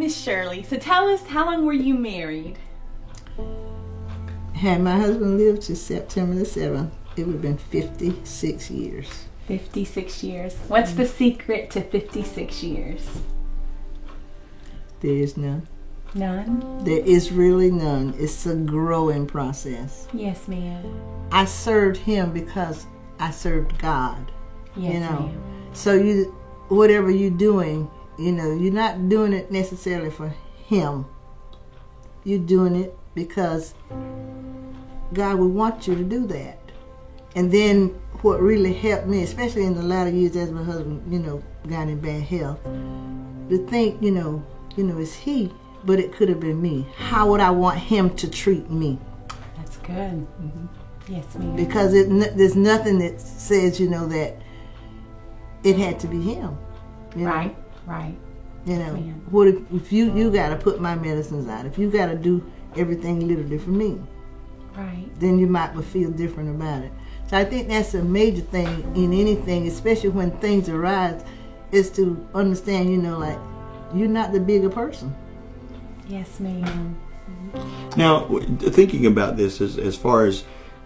Miss Shirley, so tell us, how long were you married? Had my husband lived to September the 7th, it would have been 56 years. 56 years. What's the secret to 56 years? There is none. None? There is really none. It's a growing process. Yes, ma'am. I served him because I served God. Yes, you know. ma'am. So whatever you're doing, you know, you're not doing it necessarily for him. You're doing it because God would want you to do that. And then what really helped me, especially in the latter years as my husband, you know, got in bad health, to think, you know, it's he, but it could have been me. How would I want him to treat me? That's good. Mm-hmm. Yes, ma'am. Because there's nothing that says, you know, that it had to be him. Right, right. You know, what if you got to put my medicines out? If you got to do everything literally for me, right? Then you might feel different about it. So I think that's a major thing in anything, especially when things arise, is to understand, you know, like, you're not the bigger person. Yes, ma'am. Now, thinking about this, as far as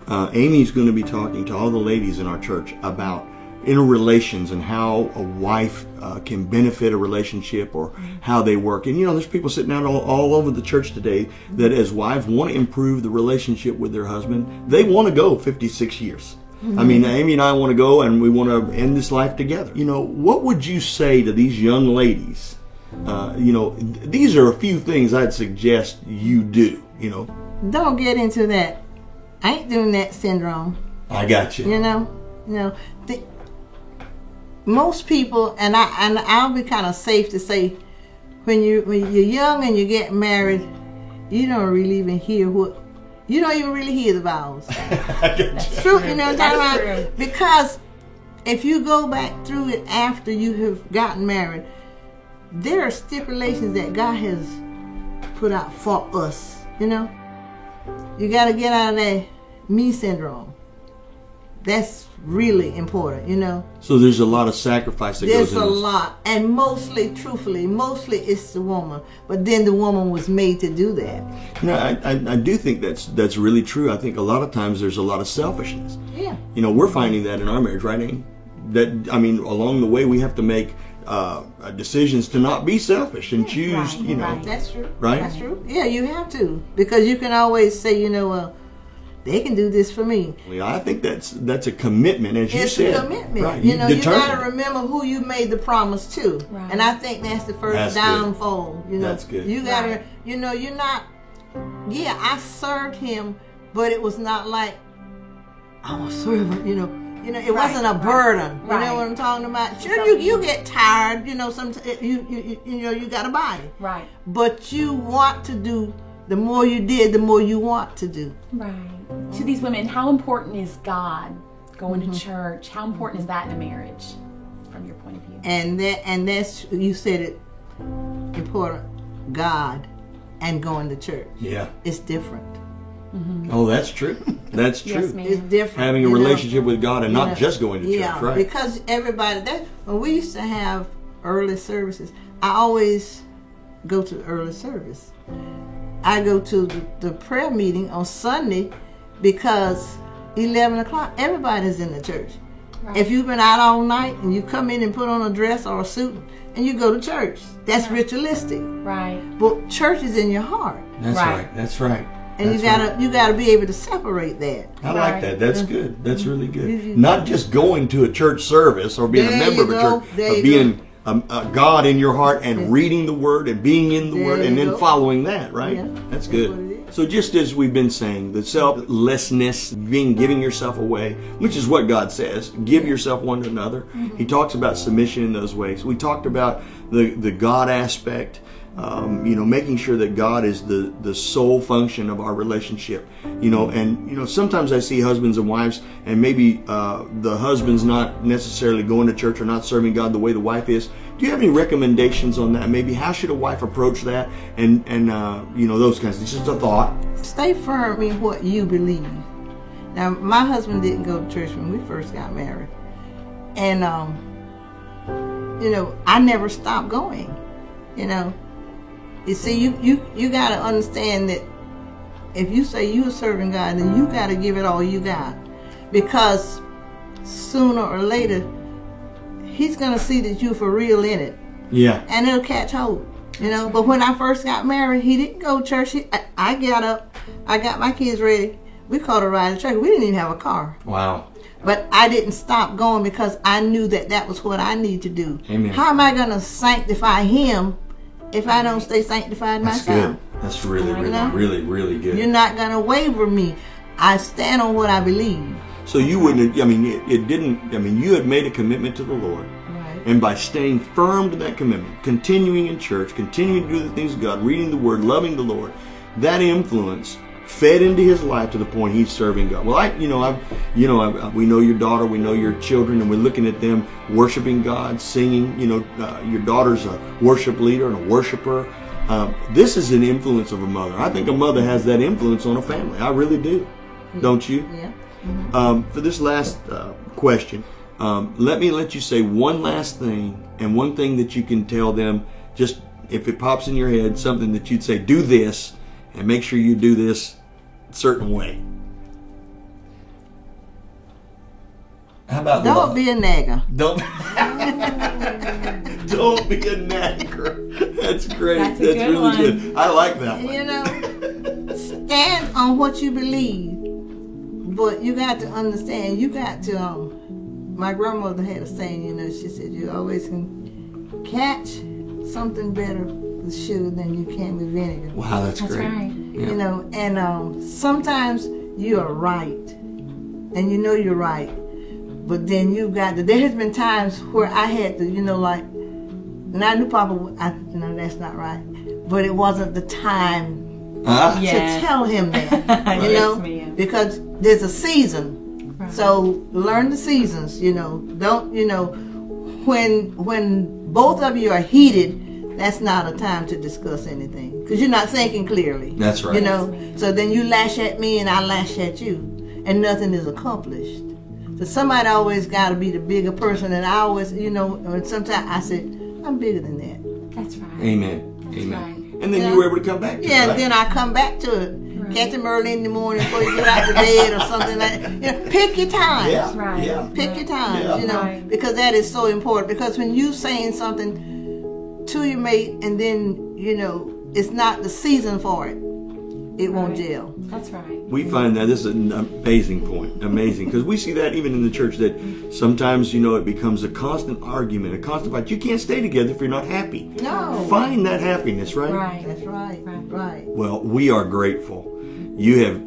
Amy's going to be talking to all the ladies in our church about interrelations and how a wife can benefit a relationship or how they work. And, you know, there's people sitting out all over the church today that as wives want to improve the relationship with their husband. They want to go 56 years. I mean, Amy and I want to go and we want to end this life together. You know, what would you say to these young ladies? You know, these are a few things I'd suggest you do, you know. Don't get into that I ain't doing that syndrome. I got you. You know, most people, and I'll be kind of safe to say, when you're young and you get married, you don't really even hear you don't even really hear the vows. That's true. You know what I'm talking about? Because if you go back through it after you have gotten married, there are stipulations that God has put out for us. You know, you got to get out of that me syndrome. That's really important, you know. So there's a lot of sacrifice that goes in this. There's a lot. And mostly, truthfully, it's the woman. But then the woman was made to do that. You know, I do think that's really true. I think a lot of times there's a lot of selfishness. Yeah. You know, we're finding that in our marriage, right, Amy? That, I mean, along the way we have to make decisions to not be selfish and choose, right, you know. right. That's true. Right? That's true. Yeah, you have to. Because you can always say, you know, they can do this for me. I think that's a commitment, as you said. It's a commitment. Right. You know, you got to remember who you made the promise to. Right. And I think that's the first downfall. You know, that's good. You got to, you know, you're not, yeah, I served him, but it was not like, I'm a servant, you know. You know, it wasn't a burden. You know what I'm talking about? Sure, you get tired. You know, sometimes you know you got a body. Right. But you want to do. The more you did, the more you want to do. Right. To these women, how important is God going to church? How important is that in a marriage, from your point of view? And that's, you said it, important. God and going to church. Yeah. It's different. Mm-hmm. Oh, that's true. That's true. Yes, ma'am. It's different. Having a relationship with God and not just going to church, yeah, right? Because everybody, when we used to have early services, I always go to the early service. I go to the prayer meeting on Sunday because 11 o'clock, everybody's in the church. Right. If you've been out all night and you come in and put on a dress or a suit and you go to church, that's ritualistic. Right. But church is in your heart. That's right. That's right. And you gotta be able to separate that. I like that. That's good. That's really good. Not just going to a church service or being a member of a church, but being God in your heart and reading the Word and being in the Word and then following that, right? Yeah. That's good. So just as we've been saying, the selflessness, giving yourself away, which is what God says, give yourself one to another. Mm-hmm. He talks about submission in those ways. We talked about the God aspect, you know, making sure that God is the sole function of our relationship. You know, and, you know, sometimes I see husbands and wives, and maybe the husband's not necessarily going to church or not serving God the way the wife is. Do you have any recommendations on that? Maybe how should a wife approach that? And you know, those kinds of things. Just a thought. Stay firm in what you believe. Now, my husband didn't go to church when we first got married. And, you know, I never stopped going. You know, You see, you got to understand that if you say you're serving God, then you got to give it all you got, because sooner or later He's gonna see that you for real in it. Yeah. And it'll catch hold. You know. But when I first got married, he didn't go to church. I got up, I got my kids ready. We called a ride to church. We didn't even have a car. Wow. But I didn't stop going because I knew that was what I need to do. Amen. How am I gonna sanctify Him if I don't stay sanctified myself? That's good. That's really good. You're not gonna waver me. I stand on what I believe. So you wouldn't, I mean, it didn't, I mean, you had made a commitment to the Lord. Right. And by staying firm to that commitment, continuing in church, continuing to do the things of God, reading the Word, loving the Lord, that influence fed into his life to the point he's serving God. Well, we know your daughter, we know your children, and we're looking at them worshiping God, singing. Your daughter's a worship leader and a worshiper. This is an influence of a mother. I think a mother has that influence on a family. I really do. Don't you? Yeah. For this last question, let you say one last thing, and one thing that you can tell them, just if it pops in your head, something that you'd say, do this, and make sure you do this a certain way. How about don't be a nagger. Don't be a nagger. That's great. That's really good. I like that one. Stand on what you believe. But you got to understand, you got to, my grandmother had a saying, she said, you always can catch something better with sugar than you can with vinegar. Wow, that's great. Right. Yeah. And sometimes you are right, and you're right, but then you got to, there has been times where I had to, and I knew Papa, that's not right, but it wasn't the time to tell him that, Yes, because there's a season. Right. So learn the seasons, don't, when both of you are heated, that's not a time to discuss anything, because you're not thinking clearly. That's right. So then you lash at me and I lash at you, and nothing is accomplished. So somebody always got to be the bigger person, and I always, sometimes I said, I'm bigger than that. That's right. Amen. That's Amen. Right. And then you were able to come back to it. Yeah, right? then I come back to it. Right. Catch him early in the morning before you get out of bed or something like that. Pick your times. Yeah. Right. Yeah. Pick your times, Right. because that is so important. Because when you saying something to your mate and then, it's not the season for it, it won't gel. That's right. We find that this is an amazing point. Amazing. Because we see that even in the church, that sometimes, it becomes a constant argument, a constant fight. You can't stay together if you're not happy. No. Find that happiness, right? Right. That's right. Right. Well, we are grateful. You have,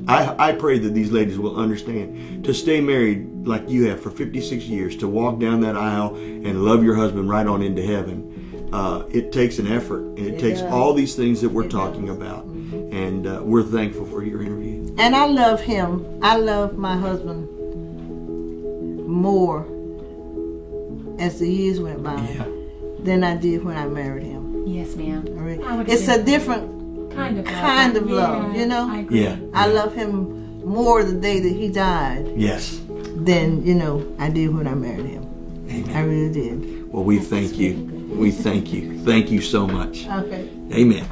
I pray that these ladies will understand, to stay married like you have for 56 years, to walk down that aisle and love your husband right on into heaven. It takes an effort, and it takes all these things that we're talking about. And we're thankful for your interview. And I love him. I love my husband more as the years went by than I did when I married him. Yes, ma'am. It's a different kind of love, I agree. Yeah. I love him more the day that he died. Yes. Than, I did when I married him. Amen. I really did. Well, we thank you. We thank you. Thank you so much. Okay. Amen.